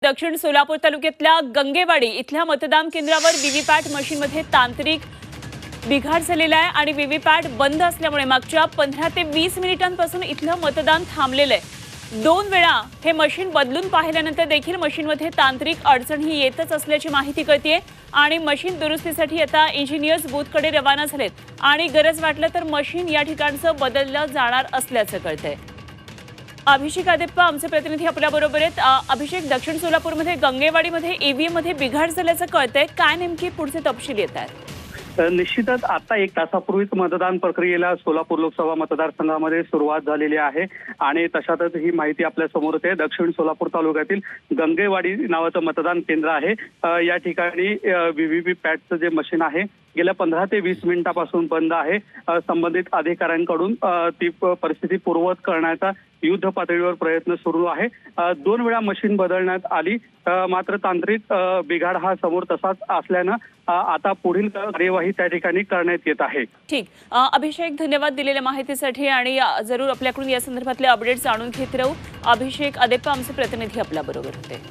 दक्षिण सोलापूर तालुक्यातल्या गंगेवाडी इथल्या मतदान केंद्रावर व्हीव्हीपॅट मशीनमध्ये तांत्रिक बिघाड झालेला आहे आणि व्हीव्हीपॅट बंद असल्यामुळे मागच्या 15 ते 20 मिनिटांपासून इथलं मतदान थांबलेलं आहे। 2 वेळा हे मशीन बदलून पाहिल्यानंतर देखील मशीनमध्ये तांत्रिक अडचण ही येतच असल्याची माहिती कळतेय आणि मशीन दुरुस्तीसाठी आता इंजिनियर्स बूथकडे रवाना झालेत आणि गरज वाटलं तर मशीन या ठिकाणचं बदललं जाणार असल्याचं कळतंय। अभिषेक आदेप्पा आमचे प्रतिनिधी आपल्या बरोबर आहेत। अभिषेक, दक्षिण सोलापूरमध्ये गंगेवाडीमध्ये ईव्हीएम मध्ये बिघाड झाल्याचं कळतंय, काय नेमकी पुढचे तपशील येत आहेत? निश्चितच आता 1 तासापूर्वीच मतदान प्रक्रियेला सोलापूर लोकसभा मतदारसंघामध्ये सुरुवात झालेली आहे आणि तशातच ही माहिती आपल्या समोर येते। दक्षिण सोलापूर तालुक्यातील गंगेवाडी नावाचं मतदान केंद्र आहे। या ठिकाणी व्हीव्हीपॅटचं जे मशीन आहे गेल्या 15 ते 20 मिनिटांपासून बंद आहे। संबंधित अधिकाऱ्यांकडून ती परिस्थिती पूर्ववत करण्याचा युद्ध पातळीवर प्रयत्न सुरू आहे। 2 वेळा मशीन बदलण्यात आली, मात्र तांत्रिक बिघाड हा समोर तसाच असल्यानं आता पुढील कार्यवाही त्या ठिकाणी करण्यात येत आहे। ठीक, अभिषेक, धन्यवाद दिलेल्या माहितीसाठी आणि जरूर आपल्याकडून या संदर्भातले अपडेट्स जाणून घेत राहू। अभिषेक आदेप्पा आमचे प्रतिनिधी आपल्या बरोबर होते।